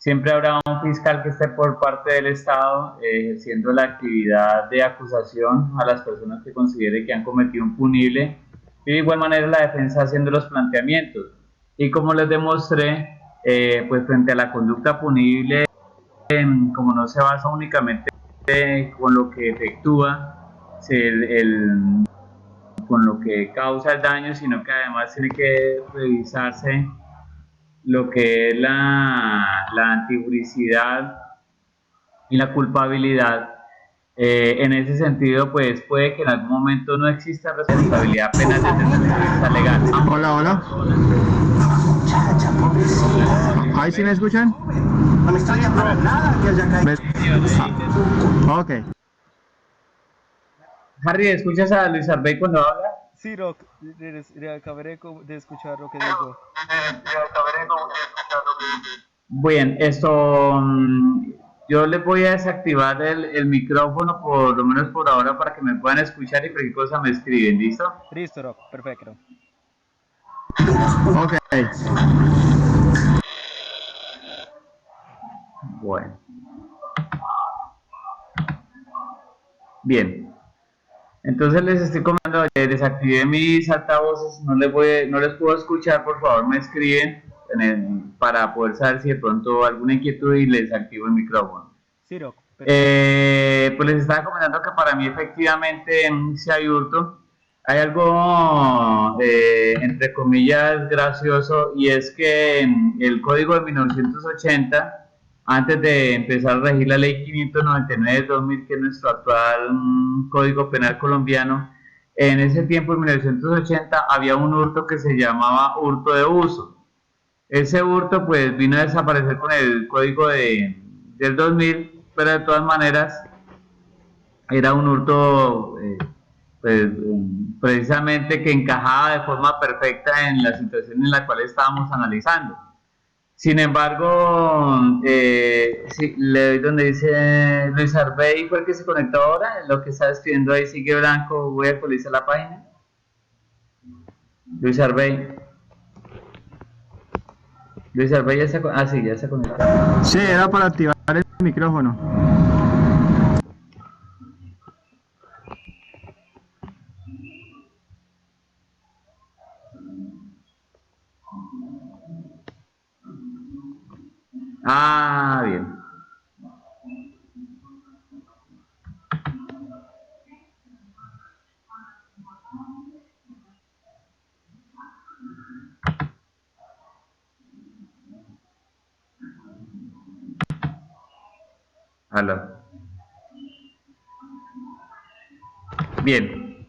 siempre habrá un fiscal que esté por parte del Estado ejerciendo la actividad de acusación a las personas que considere que han cometido un punible, y de igual manera la defensa haciendo los planteamientos. Y como les demostré, pues frente a la conducta punible, como no se basa únicamente con lo que efectúa, con lo que causa el daño, sino que además tiene que revisarse lo que es la antijuricidad y la culpabilidad. En ese sentido, pues puede que en algún momento no exista responsabilidad penal desde el punto de vista legal. Hola, hola. ¿Ahí sí me escuchan? No me extraña para nada que haya caído. Ok. Harry, ¿escuchas a Luis Arbey cuando habla? Sí, Rock, acabaré de escuchar lo que digo. Bien, yo les voy a desactivar el micrófono por lo menos por ahora para que me puedan escuchar y cualquier cosa me escriben, ¿listo? Listo, Rock, perfecto. Ok. Bueno. Bien. Entonces les estoy comentando, desactivé mis altavoces, no les puedo escuchar, por favor me escriben para poder saber si de pronto alguna inquietud y les activo el micrófono. Sí, Rock, pues les estaba comentando que para mí efectivamente si hay hurto. Hay algo, entre comillas, gracioso, y es que el Código de 1980, antes de empezar a regir la Ley 599 de 2000, que es nuestro actual Código Penal colombiano, en ese tiempo, en 1980, había un hurto que se llamaba hurto de uso. Ese hurto pues vino a desaparecer con el Código del 2000, pero de todas maneras era un hurto pues, precisamente que encajaba de forma perfecta en la situación en la cual estábamos analizando. Sin embargo, sí, le doy donde dice Luis Arbey, fue el que se conectó ahora, lo que está escribiendo ahí sigue blanco, voy a actualizar la página. Luis Arbey. Luis Arbey ya se, sí, ya se conectó. Sí, era para activar el micrófono. Ah, bien. Aló. Bien.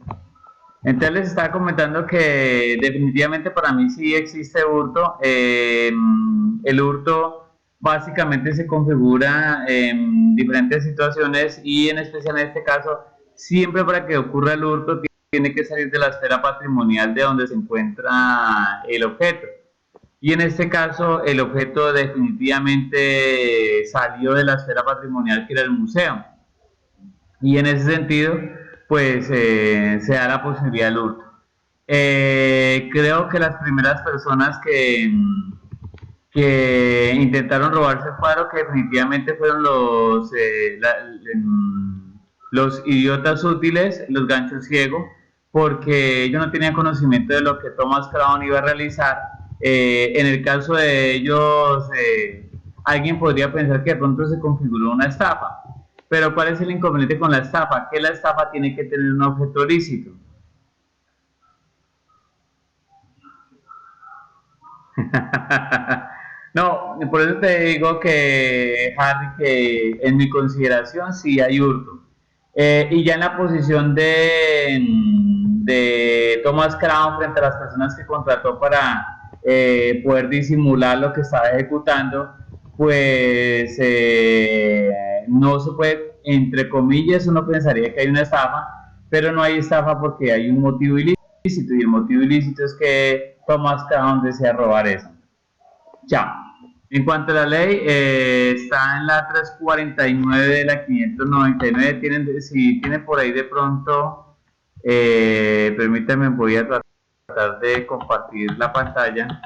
Entonces les estaba comentando que definitivamente para mí sí existe hurto. El hurto básicamente se configura en diferentes situaciones y en especial en este caso, siempre para que ocurra el hurto tiene que salir de la esfera patrimonial de donde se encuentra el objeto. Y en este caso el objeto definitivamente salió de la esfera patrimonial que era el museo. Y en ese sentido, pues se da la posibilidad del hurto. Creo que las primeras personas que intentaron robarse Faro, que definitivamente fueron los idiotas útiles, los ganchos ciegos, porque ellos no tenían conocimiento de lo que Thomas Crown iba a realizar. En el caso de ellos, alguien podría pensar que de pronto se configuró una estafa. Pero ¿cuál es el inconveniente con la estafa? Que la estafa tiene que tener un objeto lícito. No, por eso te digo que, Harry, que en mi consideración sí hay hurto. Y ya en la posición de Thomas Crown frente a las personas que contrató para poder disimular lo que estaba ejecutando, pues no se puede, entre comillas, uno pensaría que hay una estafa, pero no hay estafa porque hay un motivo ilícito, y el motivo ilícito es que Thomas Crown desea robar eso. Ya. En cuanto a la ley, está en la 349 de la 599. Si tienen por ahí de pronto, permítanme, voy a tratar de compartir la pantalla.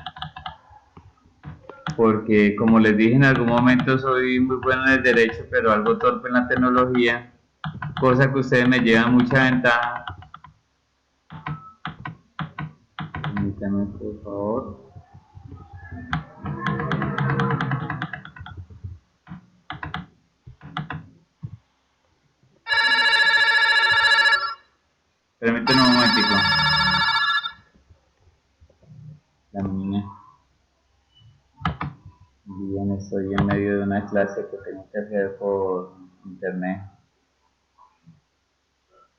porque como les dije en algún momento soy muy bueno en el derecho, pero algo torpe en la tecnología, cosa que ustedes me llevan mucha ventaja. Permítanme, por favor. Permítanme un momentico. La niña. Bien, estoy en medio de una clase que tengo que hacer por internet.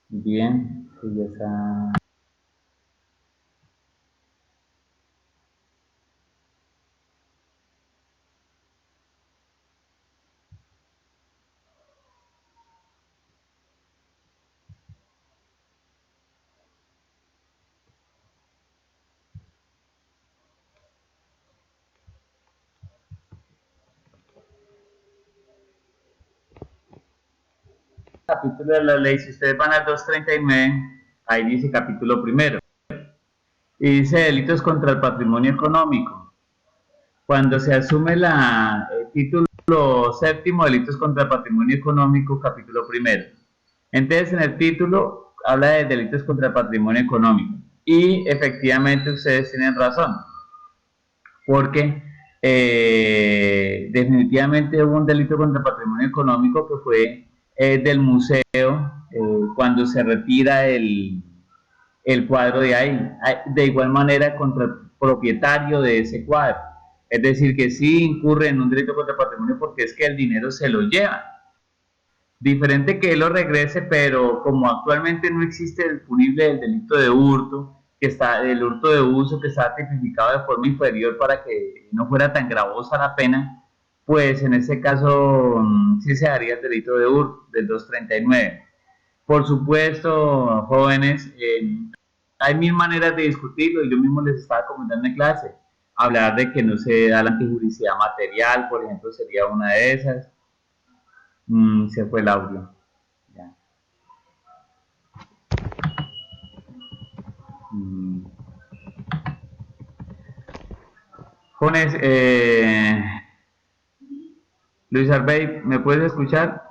Bien, sí, ya está. Capítulo de la ley, si ustedes van al 239, ahí dice capítulo primero. Y dice delitos contra el patrimonio económico. Cuando se asume el título séptimo, delitos contra el patrimonio económico, capítulo primero. Entonces, en el título habla de delitos contra el patrimonio económico. Y efectivamente ustedes tienen razón, porque definitivamente hubo un delito contra el patrimonio económico que fue del museo cuando se retira el cuadro de ahí. De igual manera contra el propietario de ese cuadro. Es decir, que sí incurre en un delito contra el patrimonio porque es que el dinero se lo lleva. Diferente que él lo regrese, pero como actualmente no existe el punible del delito de hurto, que está el hurto de uso que está tipificado de forma inferior para que no fuera tan gravosa la pena, pues en este caso sí se haría el delito de hurto del 239. Por supuesto, jóvenes, hay mil maneras de discutirlo y yo mismo les estaba comentando en clase. Hablar de que no se da la antijuricidad material, por ejemplo, sería una de esas. Se fue el audio. Ya. Jóvenes, Luis Arbey, ¿me puedes escuchar?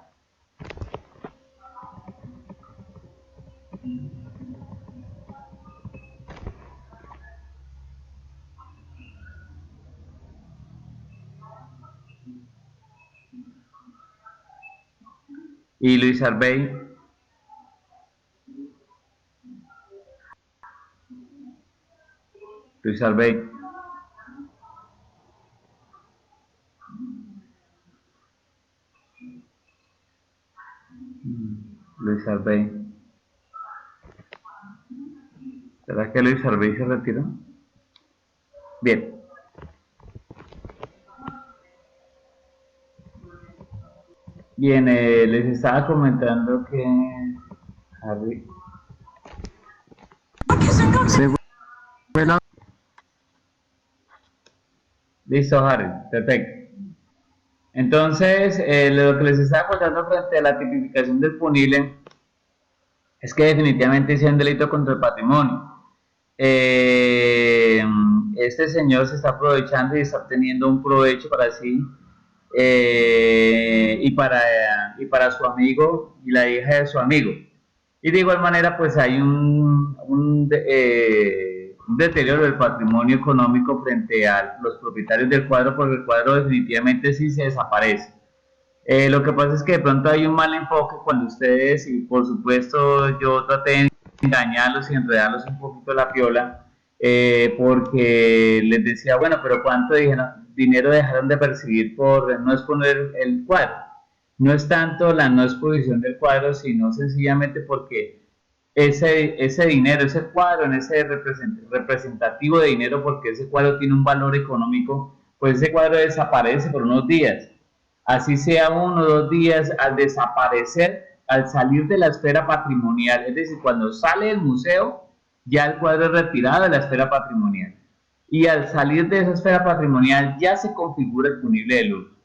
Y Luis Arbey. Luis Arbey. Luis Arbey. ¿Será que Luis Arbey se retiró? Bien. Bien, les estaba comentando que Harry. Se fue la... Listo, Harry, perfecto. Entonces, lo que les estaba contando frente a la tipificación del punible es que definitivamente es un delito contra el patrimonio. Este señor se está aprovechando y está obteniendo un provecho para sí y para su amigo y la hija de su amigo. Y de igual manera, pues hay un deterioro del patrimonio económico frente a los propietarios del cuadro, porque el cuadro definitivamente sí se desaparece. Lo que pasa es que de pronto hay un mal enfoque cuando ustedes, y por supuesto yo traté de engañarlos y enredarlos un poquito la piola, porque les decía, bueno, pero ¿cuánto dinero dejaron de percibir por no exponer el cuadro? No es tanto la no exposición del cuadro, sino sencillamente porque ese dinero, ese cuadro, en ese representativo de dinero, porque ese cuadro tiene un valor económico, pues ese cuadro desaparece por unos días. Así sea 1 o 2 días, al desaparecer, al salir de la esfera patrimonial, es decir, cuando sale del museo, ya el cuadro es retirado de la esfera patrimonial. Y al salir de esa esfera patrimonial ya se configura el punible de hurto.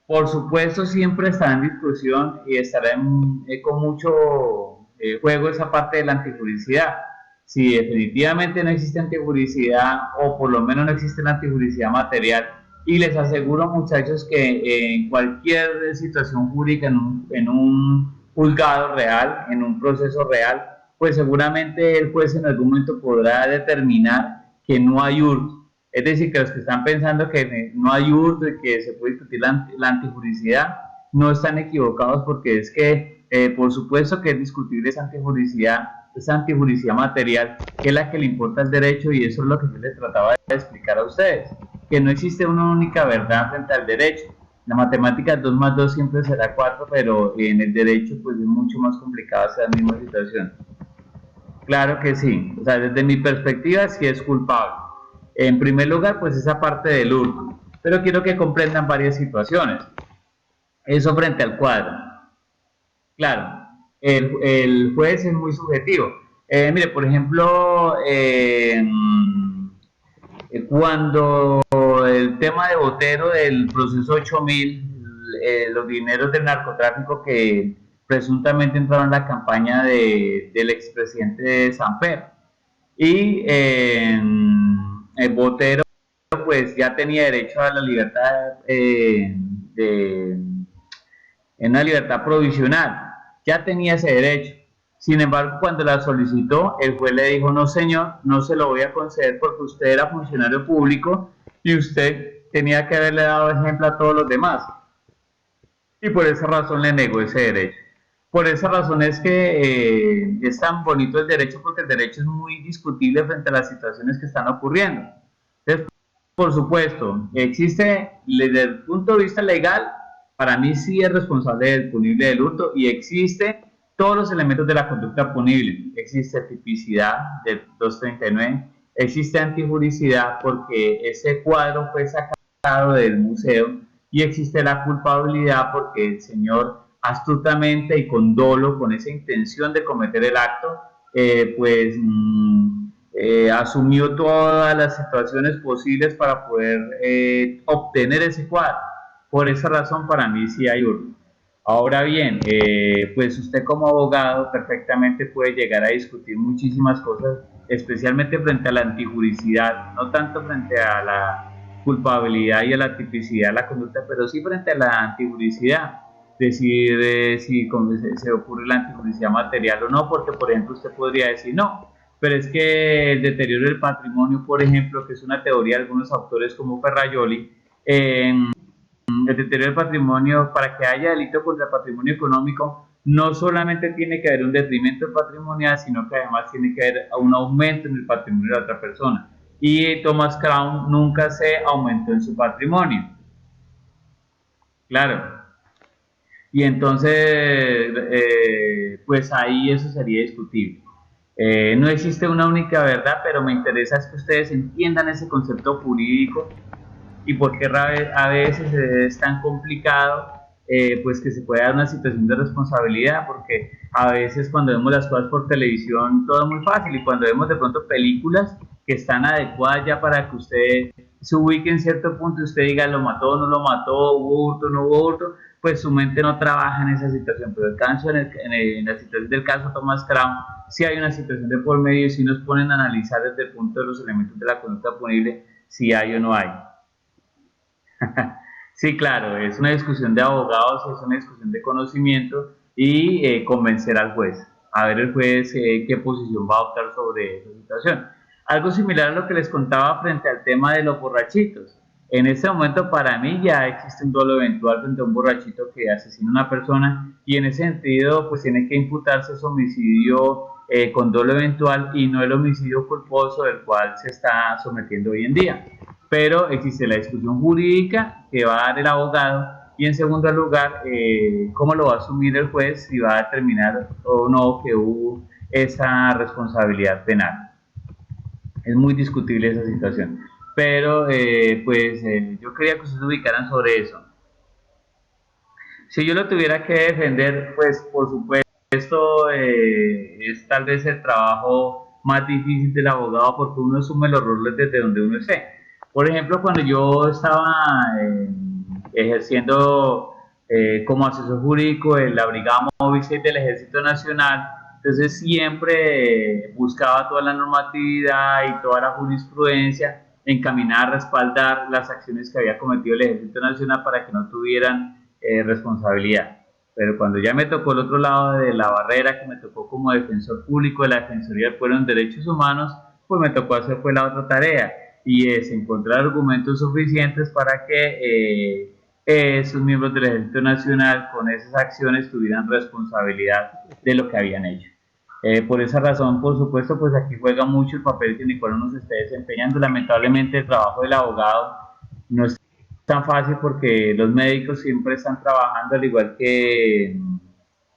Por supuesto, siempre estará en discusión y estará con mucho juego esa parte de la antijuricidad. Si definitivamente no existe antijuricidad, o por lo menos no existe la antijuricidad material, Y les aseguro, muchachos, que en cualquier situación jurídica, en un juzgado real, en un proceso real, pues seguramente el juez en algún momento podrá determinar que no hay hurto. Es decir, que los que están pensando que no hay hurto y que se puede discutir la antijuricidad, no están equivocados, porque es que, por supuesto que es discutible esa antijuricidad material, que es la que le importa al derecho, y eso es lo que yo les trataba de explicar a ustedes, que no existe una única verdad frente al derecho. La matemática 2 más 2 siempre será 4, pero en el derecho pues es mucho más complicada esa misma situación. Claro que sí, o sea, desde mi perspectiva sí es culpable. En primer lugar, pues esa parte del hurto, pero quiero que comprendan varias situaciones. Eso frente al cuadro. Claro, el juez es muy subjetivo. Mire, por ejemplo, cuando el tema de Botero del proceso 8000, los dineros del narcotráfico que presuntamente entraron en la campaña del expresidente Samper, y Botero pues ya tenía derecho a la libertad, en una libertad provisional, ya tenía ese derecho. Sin embargo, cuando la solicitó, el juez le dijo: no señor, no se lo voy a conceder porque usted era funcionario público y usted tenía que haberle dado ejemplo a todos los demás, y por esa razón le negó ese derecho. Por esa razón es que es tan bonito el derecho, porque el derecho es muy discutible frente a las situaciones que están ocurriendo. Entonces, por supuesto, existe, desde el punto de vista legal, para mí sí es responsable del punible del hurto, y existe todos los elementos de la conducta punible. Existe tipicidad del 239, existe antijuricidad porque ese cuadro fue sacado del museo, y existe la culpabilidad porque el señor astutamente y con dolo, con esa intención de cometer el acto, asumió todas las situaciones posibles para poder obtener ese cuadro. Por esa razón, para mí sí hay hurto. Ahora bien, pues usted como abogado perfectamente puede llegar a discutir muchísimas cosas, especialmente frente a la antijuricidad, no tanto frente a la culpabilidad y a la tipicidad de la conducta, pero sí frente a la antijuricidad. Decir si se ocurre la antijuricidad material o no, porque por ejemplo usted podría decir: no, pero es que el deterioro del patrimonio, por ejemplo, que es una teoría de algunos autores como Ferrajoli, el deterioro del patrimonio, para que haya delito contra el patrimonio económico, no solamente tiene que haber un detrimento patrimonial, sino que además tiene que haber un aumento en el patrimonio de la otra persona. Y Thomas Crown nunca se aumentó en su patrimonio. Claro. Y entonces, pues ahí eso sería discutible. No existe una única verdad, pero me interesa es que ustedes entiendan ese concepto jurídico y por qué a veces es tan complicado, pues que se puede dar una situación de responsabilidad, porque a veces cuando vemos las cosas por televisión todo es muy fácil, y cuando vemos de pronto películas que están adecuadas ya para que usted se ubique en cierto punto y usted diga: lo mató, no lo mató, hubo hurto, no hubo hurto, pues su mente no trabaja en esa situación. Pero en la situación del caso Thomas Crown, si hay una situación de por medio, y si nos ponen a analizar desde el punto de los elementos de la conducta punible, si hay o no hay. Sí, claro, es una discusión de abogados, es una discusión de conocimiento, y convencer al juez, a ver el juez qué posición va a adoptar sobre esa situación. Algo similar a lo que les contaba frente al tema de los borrachitos. En este momento para mí ya existe un dolo eventual frente a un borrachito que asesina a una persona, y en ese sentido pues tiene que imputarse ese homicidio con dolo eventual, y no el homicidio culposo del cual se está sometiendo hoy en día. Pero existe la discusión jurídica que va a dar el abogado, y en segundo lugar, cómo lo va a asumir el juez, si va a determinar o no que hubo esa responsabilidad penal. Es muy discutible esa situación, pero yo quería que ustedes se ubicaran sobre eso. Si yo lo tuviera que defender, pues por supuesto es tal vez el trabajo más difícil del abogado, porque uno asume los roles desde donde uno esté. Por ejemplo, cuando yo estaba ejerciendo como asesor jurídico en la Brigada Móvil 6 del Ejército Nacional, entonces siempre buscaba toda la normatividad y toda la jurisprudencia encaminar, respaldar las acciones que había cometido el Ejército Nacional para que no tuvieran responsabilidad. Pero cuando ya me tocó el otro lado de la barrera, que me tocó como defensor público de la Defensoría del Pueblo en Derechos Humanos, pues me tocó hacer fue la otra tarea, y es encontrar argumentos suficientes para que esos miembros del Ejército Nacional con esas acciones tuvieran responsabilidad de lo que habían hecho. Por esa razón, por supuesto, pues aquí juega mucho el papel que Nicolás nos esté desempeñando. Lamentablemente el trabajo del abogado no es tan fácil porque los médicos siempre están trabajando, al igual que,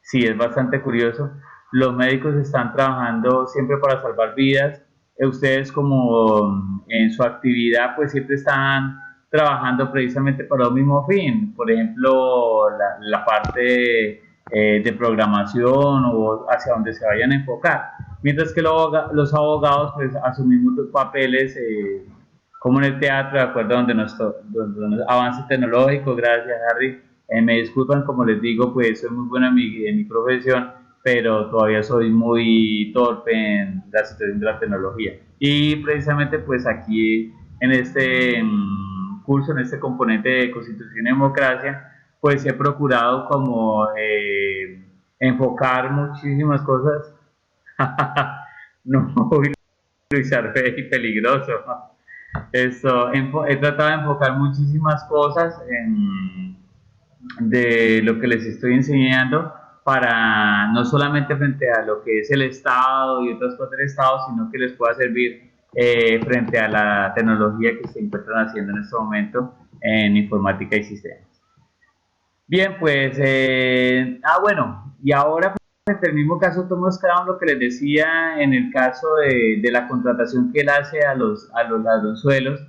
sí, es bastante curioso, los médicos están trabajando siempre para salvar vidas. Ustedes como en su actividad pues siempre están trabajando precisamente para un mismo fin. Por ejemplo, la parte de programación o hacia donde se vayan a enfocar. Mientras que los abogados pues asumimos los papeles como en el teatro, de acuerdo a donde nos avance tecnológico. Gracias, Harry. Me disculpan, como les digo, pues soy muy bueno en mi profesión, pero todavía soy muy torpe en la situación de la tecnología. Y precisamente pues aquí en este curso, en este componente de Constitución y Democracia, pues he procurado como enfocar muchísimas cosas. No, Luis Arbey, peligroso. Eso, he tratado de enfocar muchísimas cosas de lo que les estoy enseñando para no solamente frente a lo que es el Estado y otras cosas del Estado, sino que les pueda servir frente a la tecnología que se encuentran haciendo en este momento en informática y sistemas. Bien, pues, bueno, y ahora pues, en el mismo caso Thomas Crown, lo que les decía en el caso de la contratación que él hace a los ladronzuelos,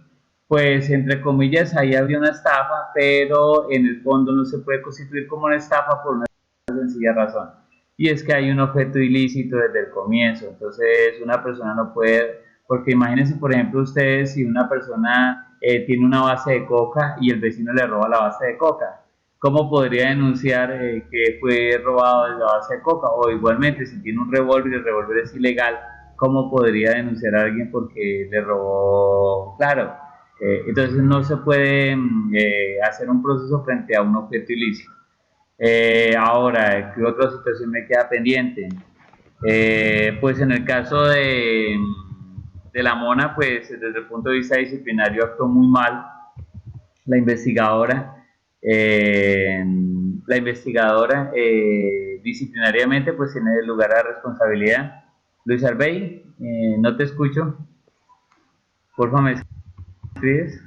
pues entre comillas ahí habría una estafa, pero en el fondo no se puede constituir como una estafa por una sencilla razón, y es que hay un objeto ilícito desde el comienzo. Entonces una persona no puede, porque imagínense por ejemplo ustedes si una persona tiene una base de coca y el vecino le roba la base de coca, ¿cómo podría denunciar que fue robado de la base de coca? O igualmente, si tiene un revólver y el revólver es ilegal, ¿cómo podría denunciar a alguien porque le robó? Claro, entonces no se puede hacer un proceso frente a un objeto ilícito. Ahora, ¿qué otra situación me queda pendiente? Pues en el caso de la Mona, pues desde el punto de vista disciplinario actuó muy mal la investigadora. La investigadora disciplinariamente pues tiene lugar a responsabilidad. Luis Arbey, no te escucho. Por favor, ¿me escribes?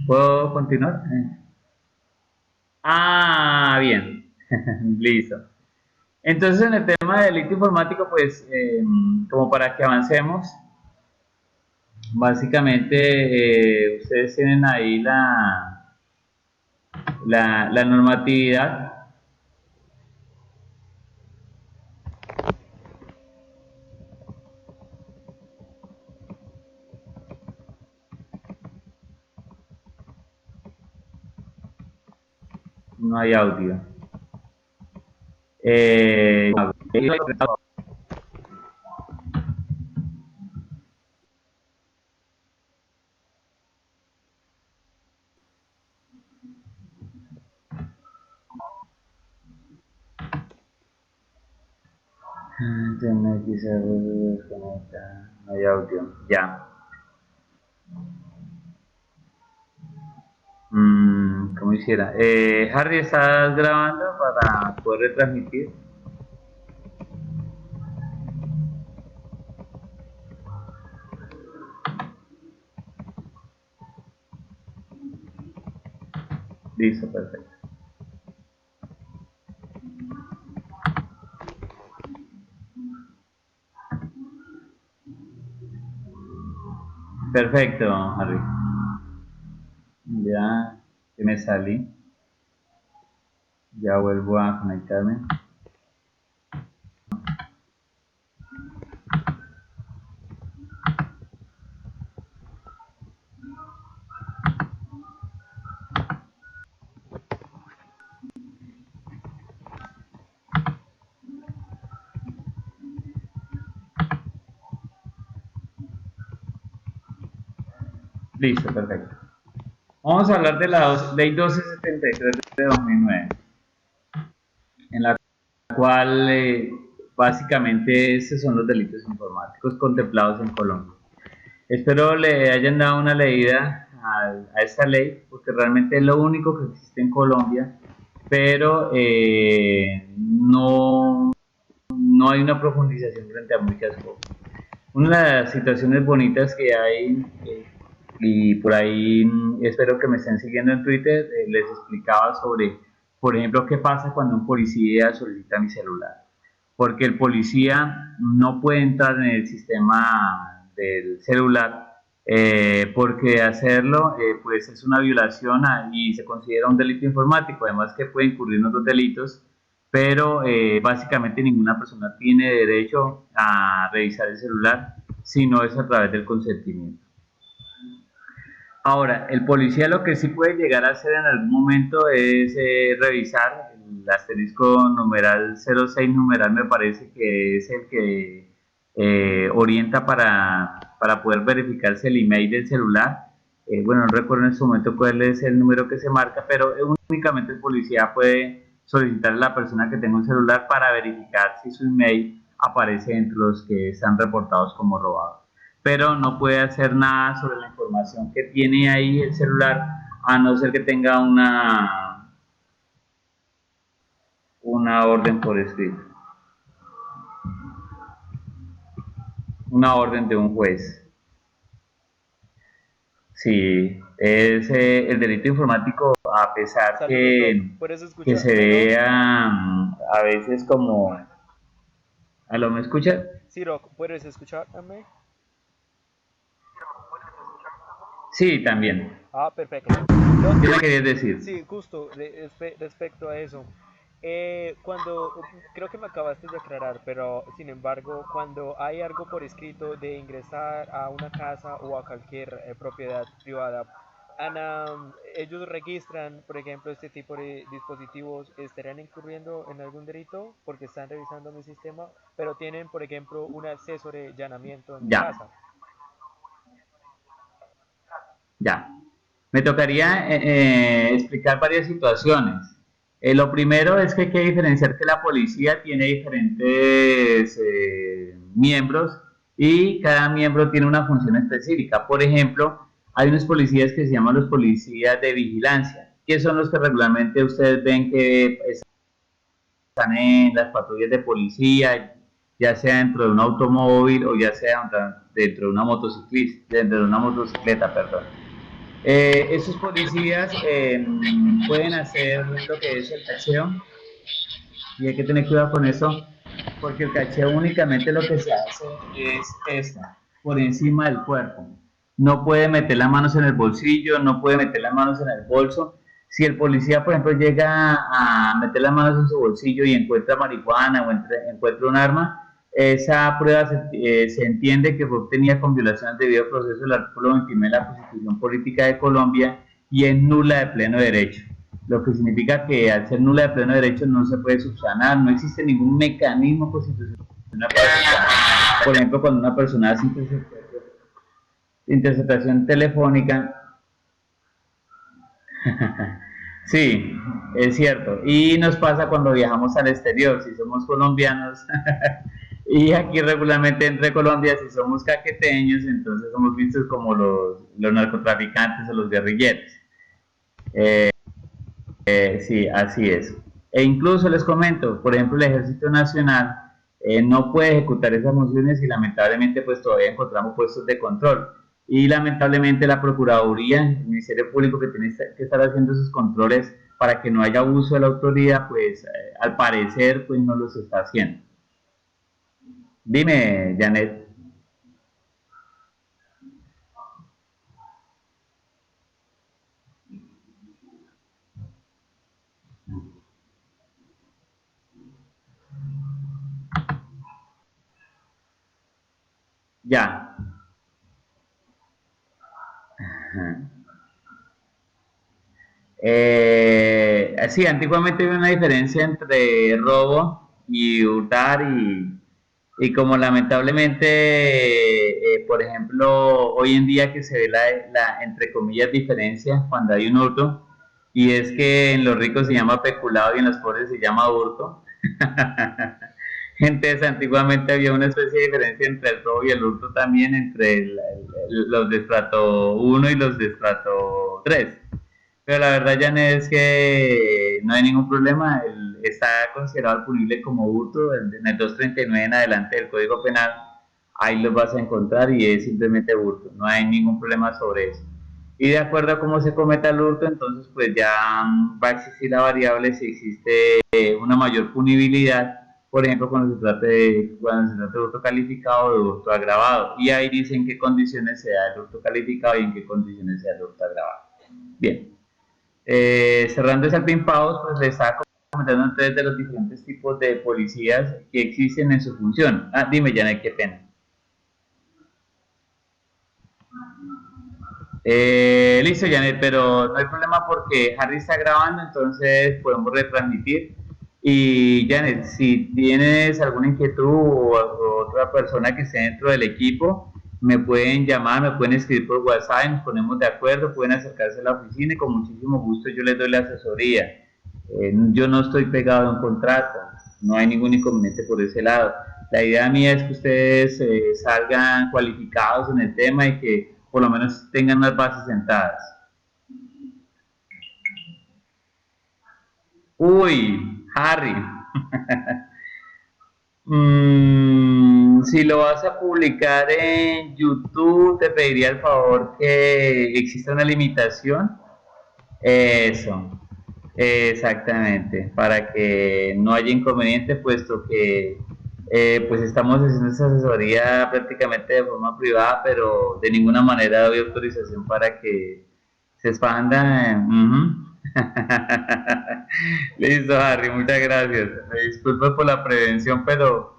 ¿Puedo continuar? Bien. Listo. Entonces, en el tema del delito informático, pues, como para que avancemos, básicamente ustedes tienen ahí la normatividad. No hay audio. Eh, Internet quizás desconecta. No hay audio. Ya. ¿Cómo hiciera? Harry, ¿estás grabando para poder retransmitir? Listo, perfecto. Perfecto, Harry. Ya que me salí. Ya vuelvo a conectarme. Listo, perfecto. Vamos a hablar de la ley 1273 de 2009, en la cual básicamente estos son los delitos informáticos contemplados en Colombia. Espero le hayan dado una leída a esta ley, porque realmente es lo único que existe en Colombia, pero no hay una profundización frente a muchas cosas. Una de las situaciones bonitas que hay, y por ahí espero que me estén siguiendo en Twitter, les explicaba sobre, por ejemplo, qué pasa cuando un policía solicita mi celular. Porque el policía no puede entrar en el sistema del celular, porque hacerlo pues es una violación y se considera un delito informático, además que puede incurrir en otros delitos, pero básicamente ninguna persona tiene derecho a revisar el celular si no es a través del consentimiento. Ahora, el policía lo que sí puede llegar a hacer en algún momento es revisar el asterisco numeral 06 numeral, me parece que es el que orienta para poder verificarse el email del celular. Bueno, no recuerdo en este momento cuál es el número que se marca, pero únicamente el policía puede solicitar a la persona que tenga un celular para verificar si su email aparece entre los que están reportados como robados, pero no puede hacer nada sobre la información que tiene ahí el celular, a no ser que tenga una orden por escrito, una orden de un juez. Sí, es el delito informático, a pesar Saludos, Doc. ¿Puedes que se escucharme, Doc? vea a veces como... ¿Aló, me escucha? Sí, Doc, ¿puedes escucharme? Sí, también. Ah, perfecto. Doc, ¿Qué me querías decir? sí, justo respecto a eso. Creo que me acabaste de aclarar, pero sin embargo, cuando hay algo por escrito de ingresar a una casa o a cualquier propiedad privada, ellos registran, por ejemplo, este tipo de dispositivos, estarían incurriendo en algún delito porque están revisando mi sistema, pero tienen, por ejemplo, un acceso de allanamiento en mi Ya, casa. ya. Me tocaría explicar varias situaciones. Lo primero es que hay que diferenciar que la policía tiene diferentes miembros y cada miembro tiene una función específica. Por ejemplo, hay unos policías que se llaman los policías de vigilancia, que son los que regularmente ustedes ven que están en las patrullas de policía, ya sea dentro de un automóvil o ya sea dentro de una motocicleta, perdón. Esos policías pueden hacer lo que es el cacheo, y hay que tener cuidado con eso, porque el cacheo únicamente lo que se hace es esto, por encima del cuerpo. No puede meter las manos en el bolsillo, no puede meter las manos en el bolso. Si el policía, por ejemplo, llega a meter las manos en su bolsillo y encuentra marihuana o encuentra un arma, esa prueba se entiende que fue obtenida con violación al debido proceso del artículo 29 de la Constitución Política de Colombia y es nula de pleno derecho, lo que significa que al ser nula de pleno derecho no se puede subsanar, no existe ningún mecanismo constitucional para subsanar. Por ejemplo, cuando una persona hace interceptación telefónica, sí, es cierto, y nos pasa cuando viajamos al exterior, si somos colombianos, y aquí regularmente entre Colombia, si somos caqueteños, entonces somos vistos como los narcotraficantes o los guerrilleros. Sí, así es. E incluso les comento, por ejemplo, el Ejército Nacional no puede ejecutar esas funciones y lamentablemente pues todavía encontramos puestos de control. Y lamentablemente la Procuraduría, el Ministerio Público que tiene que estar haciendo esos controles para que no haya abuso de la autoridad, pues al parecer pues no los está haciendo. Dime, Janet. Ya. Sí, antiguamente había una diferencia entre robo y hurtar y como lamentablemente por ejemplo, hoy en día que se ve entre comillas, diferencia cuando hay un hurto, y es que en los ricos se llama peculado y en los pobres se llama hurto. Entonces, antiguamente había una especie de diferencia entre el robo y el hurto también, entre los de estrato 1 y los de estrato 3. Pero la verdad, Janet, es que no hay ningún problema. Está considerado punible como hurto en el 239 en adelante del Código Penal. Ahí los vas a encontrar y es simplemente hurto. No hay ningún problema sobre eso. Y de acuerdo a cómo se cometa el hurto, entonces pues ya va a existir la variable si existe una mayor punibilidad, por ejemplo, cuando se trata de hurto calificado o de hurto agravado. Y ahí dicen en qué condiciones se da el hurto calificado y en qué condiciones se da el hurto agravado. Bien. Cerrando ese pimpaos, pues le estaba comentando entonces de los diferentes tipos de policías que existen en su función. Dime, Janet, qué pena. Listo, Janet, pero no hay problema porque Harry está grabando, entonces podemos retransmitir. Y Janet, si tienes alguna inquietud o otra persona que esté dentro del equipo, me pueden llamar, me pueden escribir por WhatsApp, nos ponemos de acuerdo, pueden acercarse a la oficina y con muchísimo gusto yo les doy la asesoría. Yo no estoy pegado a un contrato, no hay ningún inconveniente por ese lado. La idea mía es que ustedes salgan cualificados en el tema y que por lo menos tengan unas bases sentadas. Uy, Harry. Si lo vas a publicar en YouTube, te pediría el favor que exista una limitación. Eso, exactamente, para que no haya inconveniente, puesto que pues estamos haciendo esta asesoría prácticamente de forma privada, pero de ninguna manera doy autorización para que se expanda. Listo, Harry, muchas gracias. Me disculpo por la prevención, pero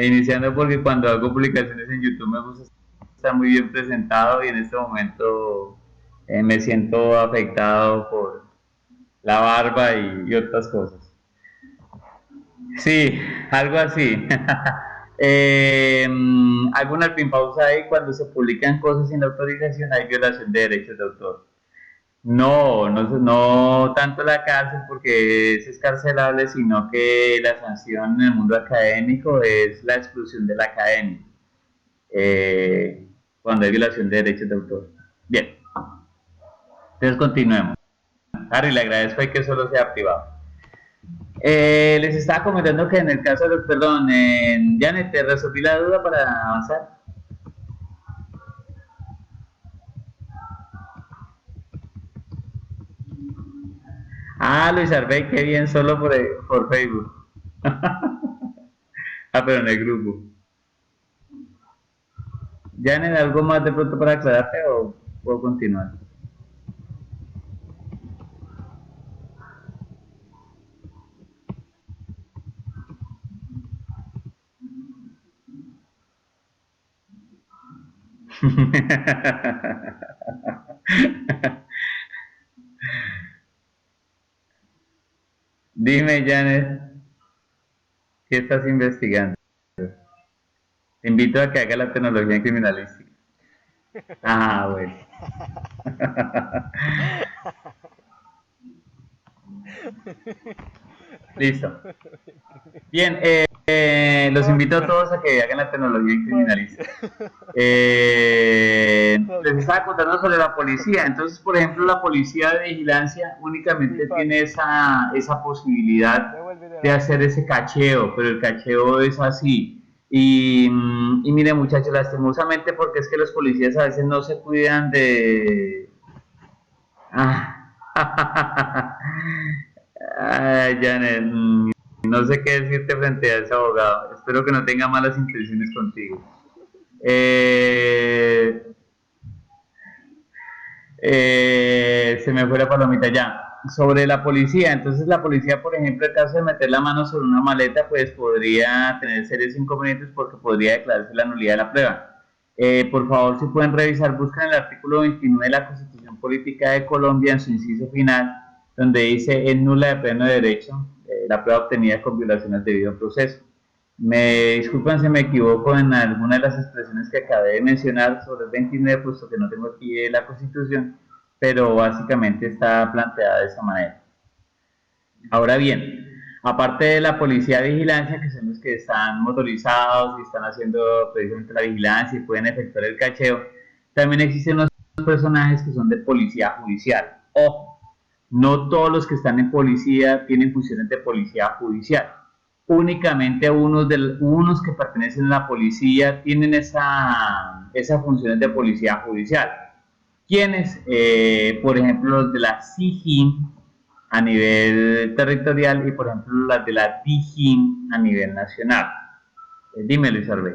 iniciando porque cuando hago publicaciones en YouTube me gusta estar muy bien presentado y en este momento me siento afectado por la barba y otras cosas. Sí, algo así. Hago una pausa ahí. Cuando se publican cosas sin autorización hay violación de derechos de autor. No tanto la cárcel porque es escarcelable, sino que la sanción en el mundo académico es la exclusión de la academia cuando hay violación de derechos de autor. Bien, entonces continuemos. Harry, le agradezco que solo sea privado. Les estaba comentando que en el caso de, perdón, Janet, te resolví la duda para avanzar. Luis Arbey, qué bien, solo por Facebook. Pero en el grupo. Janet, ¿algo más de pronto para aclararte o puedo continuar? Dime, Janet, ¿qué estás investigando? Te invito a que haga la tecnología en criminalística. Bueno. Listo. Bien, los invito a todos a que hagan la tecnología en criminalística. Les estaba contando sobre la policía. Entonces, por ejemplo, la policía de vigilancia únicamente tiene esa posibilidad de hacer ese cacheo, pero el cacheo es así. Y mire, muchachos, lastimosamente, porque es que los policías a veces no se cuidan de... Janet, no sé qué decirte frente a ese abogado. Espero que no tenga malas intenciones contigo. Se me fue la palomita ya. Sobre la policía, entonces la policía, por ejemplo, en caso de meter la mano sobre una maleta, pues podría tener serios inconvenientes porque podría declararse la nulidad de la prueba. Por favor, si pueden revisar, buscan el artículo 29 de la Constitución Política de Colombia en su inciso final, donde dice es nula de pleno derecho la prueba obtenida con violación al debido proceso. Me disculpan si me equivoco en alguna de las expresiones que acabé de mencionar sobre el 29, puesto que no tengo aquí la Constitución, pero básicamente está planteada de esa manera. Ahora bien, aparte de la policía de vigilancia, que son los que están motorizados y están haciendo precisamente la vigilancia y pueden efectuar el cacheo, también existen los personajes que son de policía judicial. Ojo, no todos los que están en policía tienen funciones de policía judicial. Únicamente unos que pertenecen a la policía tienen esas funciones de policía judicial. ¿Quiénes? Por ejemplo, los de la SIJIN a nivel territorial y, por ejemplo, las de la DIJÍN a nivel nacional. Dime, Luis Arbey.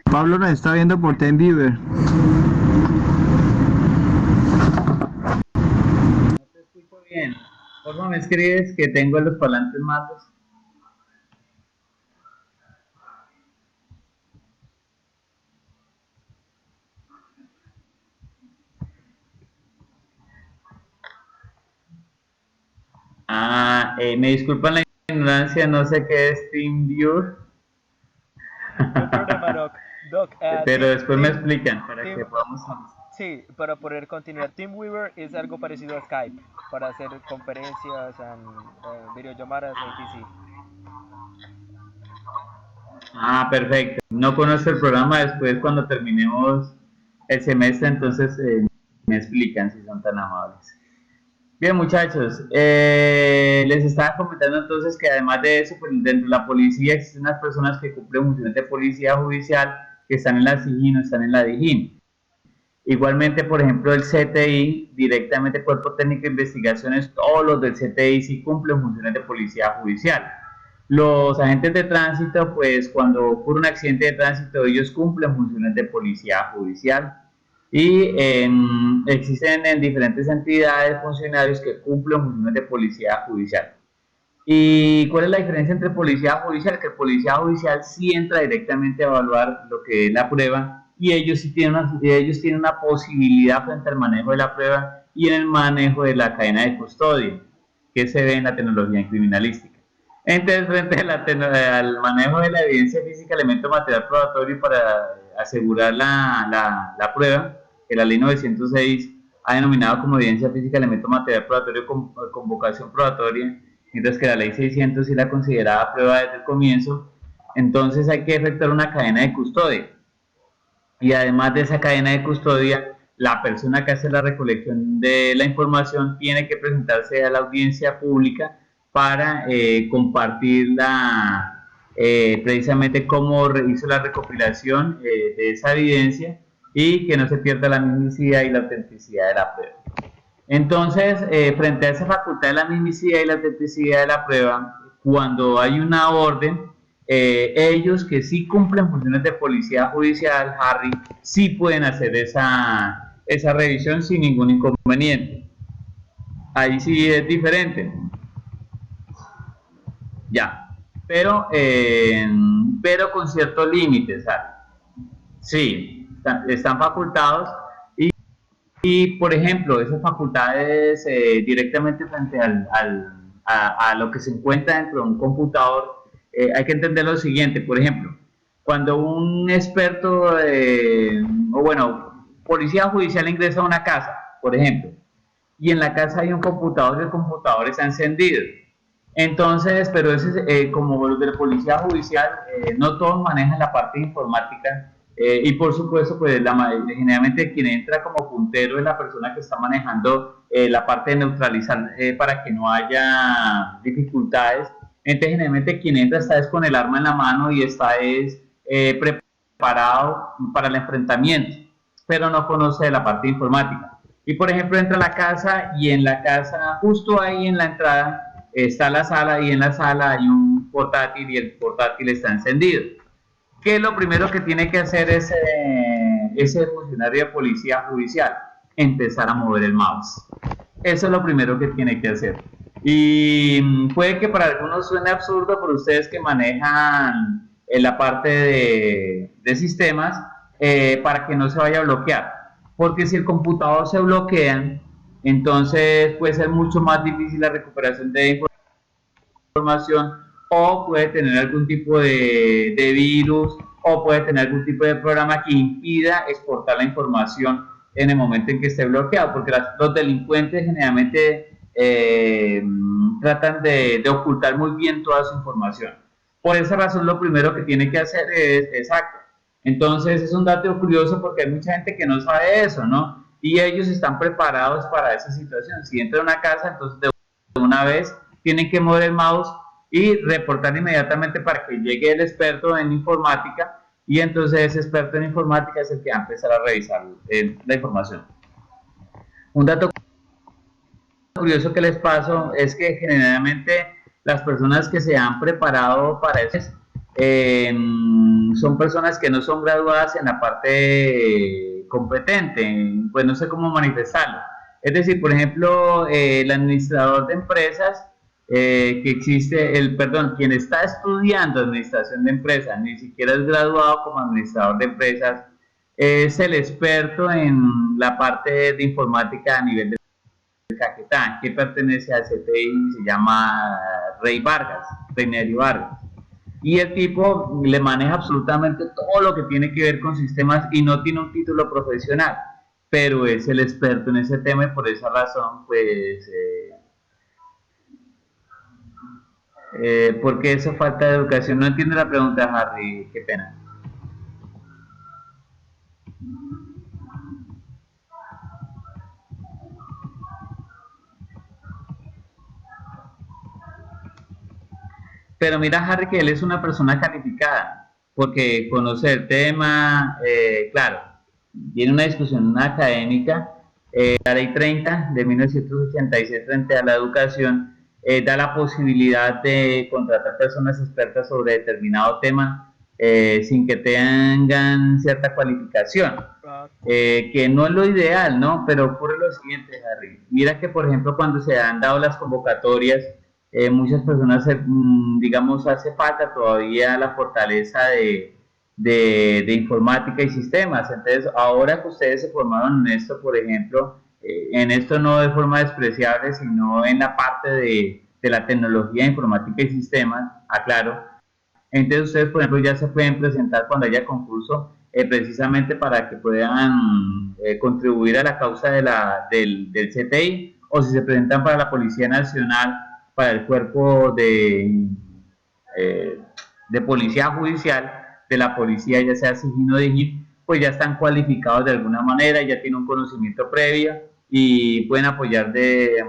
Pablo nos está viendo por TeamViewer. No te escucho bien. Por favor, me escribes que tengo los parlantes malos. Me disculpan la ignorancia, no sé qué es TeamViewer. No hay problema, Doc. Doc, Pero después me explican para que podamos... Sí, para poder continuar. TeamViewer es algo parecido a Skype para hacer conferencias, videollamadas, etc. Perfecto. No conozco el programa, después cuando terminemos el semestre, entonces me explican si son tan amables. Bien, muchachos, les estaba comentando entonces que además de eso, pues, dentro de la policía existen unas personas que cumplen funciones de policía judicial que están en la SIJIN o están en la DIJÍN. Igualmente, por ejemplo, el CTI, directamente Cuerpo Técnico de Investigaciones, todos los del CTI sí cumplen funciones de policía judicial. Los agentes de tránsito, pues cuando ocurre un accidente de tránsito, ellos cumplen funciones de policía judicial. Y existen en diferentes entidades funcionarios que cumplen funciones de policía judicial. ¿Y cuál es la diferencia entre policía judicial? Que el policía judicial sí entra directamente a evaluar lo que es la prueba y ellos sí tienen una posibilidad frente al manejo de la prueba y en el manejo de la cadena de custodia que se ve en la tecnología en criminalística. Entonces, frente al manejo de la evidencia física, elemento material probatorio para asegurar la prueba, que la ley 906 ha denominado como evidencia física elemento material probatorio con vocación probatoria, mientras que la ley 600 sí la consideraba prueba desde el comienzo. Entonces hay que efectuar una cadena de custodia. Y además de esa cadena de custodia, la persona que hace la recolección de la información tiene que presentarse a la audiencia pública para compartir precisamente cómo hizo la recopilación de esa evidencia y que no se pierda la mismicidad y la autenticidad de la prueba. Entonces, frente a esa facultad de la mismicidad y la autenticidad de la prueba, cuando hay una orden, ellos que sí cumplen funciones de policía judicial, Harry, sí pueden hacer esa revisión sin ningún inconveniente. Ahí sí es diferente. Ya, pero con ciertos límites, Harry. Sí, están facultados y, por ejemplo, esas facultades directamente frente a lo que se encuentra dentro de un computador, hay que entender lo siguiente. Por ejemplo, cuando un experto, o bueno, policía judicial ingresa a una casa, por ejemplo, y en la casa hay un computador y el computador está encendido. Entonces, pero como los de la policía judicial, no todos manejan la parte informática y por supuesto, pues generalmente quien entra como puntero es la persona que está manejando la parte de neutralizar para que no haya dificultades. Entonces, generalmente quien entra está con el arma en la mano y está preparado para el enfrentamiento, pero no conoce la parte informática. Y por ejemplo, entra a la casa y en la casa, justo ahí en la entrada, está la sala y en la sala hay un portátil y el portátil está encendido. ¿Qué es lo primero que tiene que hacer ese funcionario de policía judicial? Empezar a mover el mouse. Eso es lo primero que tiene que hacer. Y puede que para algunos suene absurdo, pero ustedes que manejan la parte de sistemas, para que no se vaya a bloquear. Porque si el computador se bloquea, Entonces puede ser mucho más difícil la recuperación de información, o puede tener algún tipo de virus, o puede tener algún tipo de programa que impida exportar la información en el momento en que esté bloqueado, porque los delincuentes generalmente tratan de ocultar muy bien toda su información. Por esa razón, lo primero que tiene que hacer es, exacto. Entonces, es un dato curioso porque hay mucha gente que no sabe eso, ¿no? Y ellos están preparados para esa situación. Si entra a una casa, entonces de una vez tienen que mover el mouse y reportar inmediatamente para que llegue el experto en informática, y entonces ese experto en informática es el que va a empezar a revisar la información. Un dato curioso que les paso es que generalmente las personas que se han preparado para eso son personas que no son graduadas en la parte competente, pues no sé cómo manifestarlo. Es decir, por ejemplo, el administrador de empresas que existe, quien está estudiando administración de empresas, ni siquiera es graduado como administrador de empresas, es el experto en la parte de informática a nivel de Caquetá, que pertenece al CTI, se llama Reyneri Vargas. Y el tipo le maneja absolutamente todo lo que tiene que ver con sistemas y no tiene un título profesional, pero es el experto en ese tema, y por esa razón, pues, ¿por qué esa falta de educación? No entiendo la pregunta, Harry, qué pena. Pero mira, Harry, que él es una persona calificada, porque conoce el tema, claro, tiene una discusión académica. La ley 30 de 1986 frente a la educación da la posibilidad de contratar personas expertas sobre determinado tema sin que tengan cierta cualificación, que no es lo ideal, ¿no? Pero ocurre lo siguiente, Harry. Mira que, por ejemplo, cuando se han dado las convocatorias, muchas personas, digamos, hace falta todavía la fortaleza de informática y sistemas. Entonces, ahora que ustedes se formaron en esto, por ejemplo, en esto no de forma despreciable, sino en la parte de la tecnología, informática y sistemas, aclaro. Entonces, ustedes, por ejemplo, ya se pueden presentar cuando haya concurso, precisamente para que puedan contribuir a la causa del CTI, o si se presentan para la Policía Nacional, para el cuerpo de policía judicial, de la policía, ya sea SIGIN o DIGIN, pues ya están cualificados de alguna manera, ya tienen un conocimiento previo y pueden apoyar de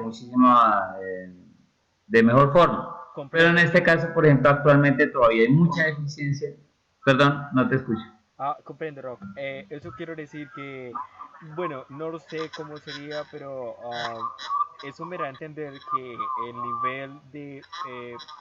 mejor forma. Pero en este caso, por ejemplo, actualmente todavía hay mucha deficiencia. Perdón, no te escucho. Comprendo, Rob. Eso quiero decir que, bueno, no lo sé cómo sería, pero eso me da a entender que el nivel de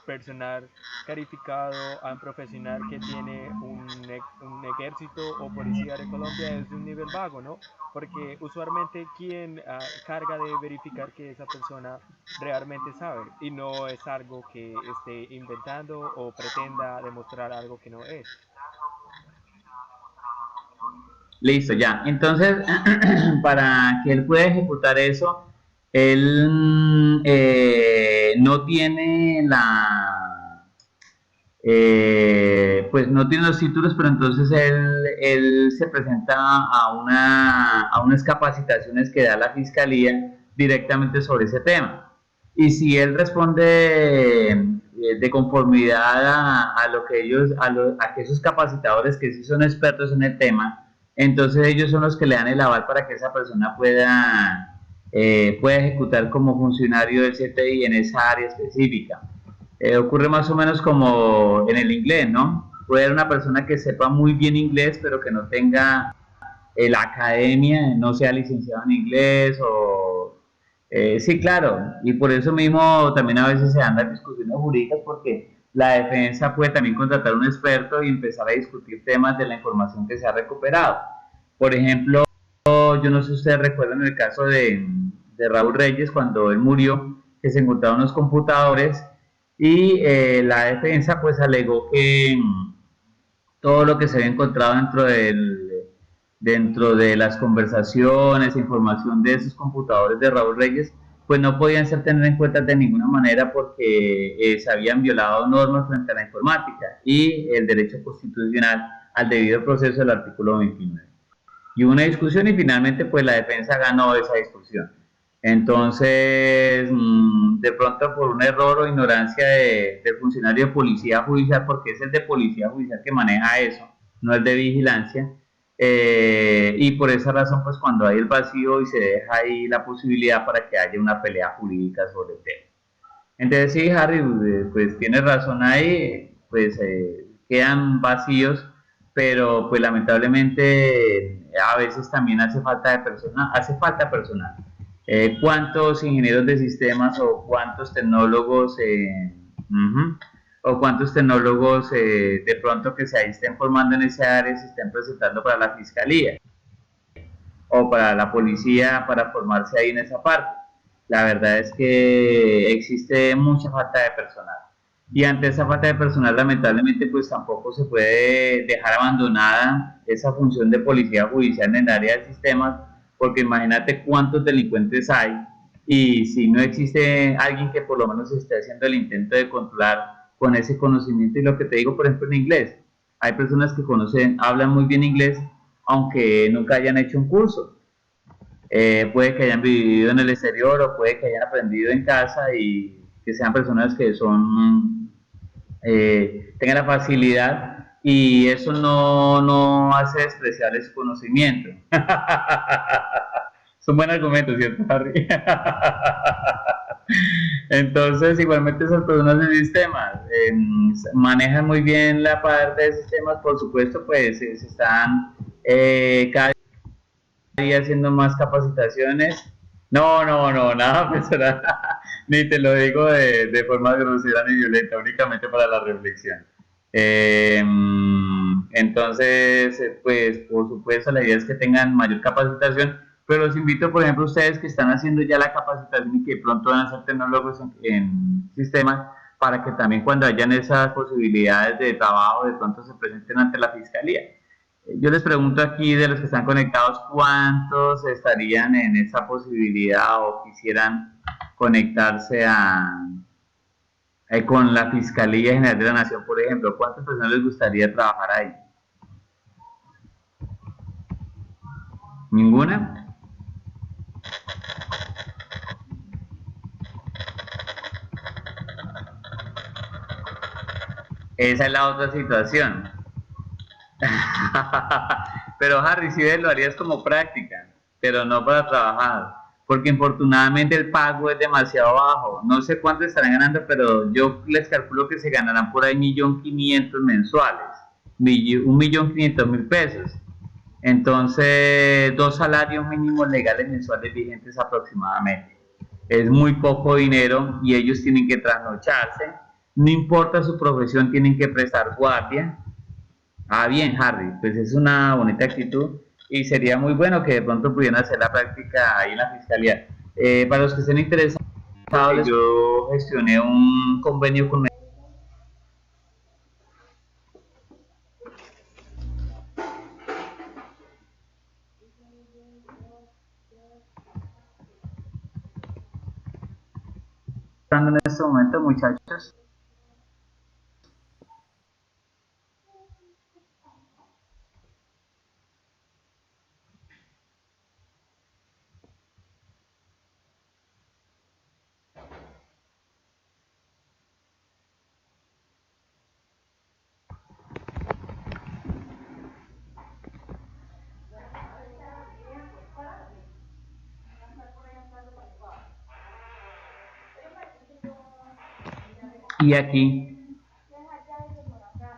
personal calificado a un profesional que tiene un ejército o policía de Colombia es de un nivel vago, ¿no? Porque usualmente quien carga de verificar que esa persona realmente sabe y no es algo que esté inventando o pretenda demostrar algo que no es. Listo, ya. Entonces, para que él pueda ejecutar eso, él no tiene pues no tiene los títulos, pero entonces él se presenta a unas capacitaciones que da la Fiscalía directamente sobre ese tema. Y si él responde de conformidad a lo que a que esos capacitadores que sí son expertos en el tema, entonces ellos son los que le dan el aval para que esa persona pueda ejecutar como funcionario del CTI en esa área específica. Ocurre más o menos como en el inglés, ¿no? Puede haber una persona que sepa muy bien inglés, pero que no tenga la academia, no sea licenciado en inglés sí, claro, y por eso mismo también a veces se dan las discusiones jurídicas, porque la defensa puede también contratar a un experto y empezar a discutir temas de la información que se ha recuperado. Por ejemplo, yo no sé si ustedes recuerdan el caso de Raúl Reyes, cuando él murió, que se encontraron unos computadores y la defensa pues alegó que todo lo que se había encontrado dentro dentro de las conversaciones, información de esos computadores de Raúl Reyes, pues no podían ser tenidas en cuenta de ninguna manera porque se habían violado normas frente a la informática y el derecho constitucional al debido proceso del artículo 29. Y hubo una discusión y finalmente pues la defensa ganó esa discusión. Entonces, de pronto por un error o ignorancia del funcionario de policía judicial, porque es el de policía judicial que maneja eso, no el de vigilancia, y por esa razón, pues cuando hay el vacío y se deja ahí la posibilidad para que haya una pelea jurídica sobre el tema. Entonces, sí, Harry, pues tienes razón ahí, pues quedan vacíos, pero pues lamentablemente a veces también hace falta personal. ¿Cuántos ingenieros de sistemas o cuántos tecnólogos o cuántos tecnólogos de pronto que se ahí estén formando en esa área se estén presentando para la fiscalía o para la policía para formarse ahí en esa parte? La verdad es que existe mucha falta de personal. Y ante esa falta de personal, lamentablemente, pues tampoco se puede dejar abandonada esa función de policía judicial en el área de sistemas, porque imagínate cuántos delincuentes hay y si no existe alguien que por lo menos esté haciendo el intento de controlar con ese conocimiento. Y lo que te digo, por ejemplo, en inglés, hay personas que hablan muy bien inglés, aunque nunca hayan hecho un curso. Puede que hayan vivido en el exterior o puede que hayan aprendido en casa y que sean personas que tengan la facilidad y eso no hace despreciable su conocimiento. Es un buen argumento, ¿cierto, Harry? Entonces, igualmente esas personas de sistemas manejan muy bien la parte de sistemas, por supuesto, pues se están cada día haciendo más capacitaciones. No, nada personal, ni te lo digo de forma grosera ni violenta, únicamente para la reflexión. Eh, entonces, pues por supuesto la idea es que tengan mayor capacitación, pero los invito, por ejemplo, a ustedes que están haciendo ya la capacitación y que pronto van a ser tecnólogos en sistemas, para que también cuando hayan esas posibilidades de trabajo de pronto se presenten ante la fiscalía. Yo les pregunto aquí de los que están conectados, ¿cuántos estarían en esa posibilidad o quisieran conectarse con la Fiscalía General de la Nación, por ejemplo? ¿Cuántas personas les gustaría trabajar ahí? ¿Ninguna? Esa es la otra situación. Pero Harry, si ves, lo harías como práctica, pero no para trabajar, porque infortunadamente el pago es demasiado bajo. No sé cuánto estarán ganando, pero yo les calculo que se ganarán por ahí 1.500.000 mensuales, 1.500.000 pesos. Entonces, 2 salarios mínimos legales mensuales vigentes aproximadamente. Es muy poco dinero y ellos tienen que trasnocharse. No importa su profesión, tienen que prestar guardia. Ah, bien, Harry, pues es una bonita actitud y sería muy bueno que de pronto pudieran hacer la práctica ahí en la fiscalía. Para los que estén interesados, yo gestioné un convenio con en este momento, muchachos. Y aquí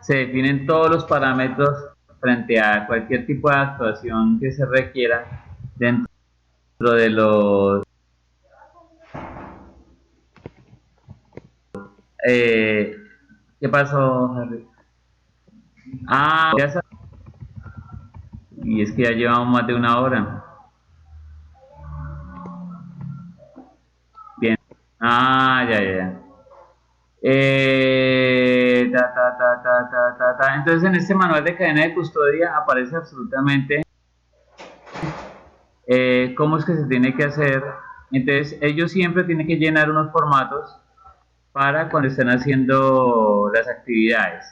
se definen todos los parámetros frente a cualquier tipo de actuación que se requiera dentro de los... Eh, ¿Qué pasó, Harry? Ah, ya sabes. Y es que ya llevamos más de 1 hora. Bien. Ah, ya. Entonces en este manual de cadena de custodia aparece absolutamente cómo es que se tiene que hacer. Entonces, ellos siempre tienen que llenar unos formatos para cuando estén haciendo las actividades.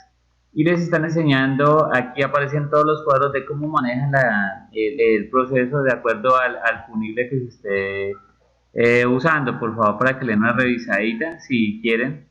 Y les están enseñando, aquí aparecen todos los cuadros de cómo manejan el proceso de acuerdo al punible que se esté usando. Por favor, para que le den una revisadita si quieren.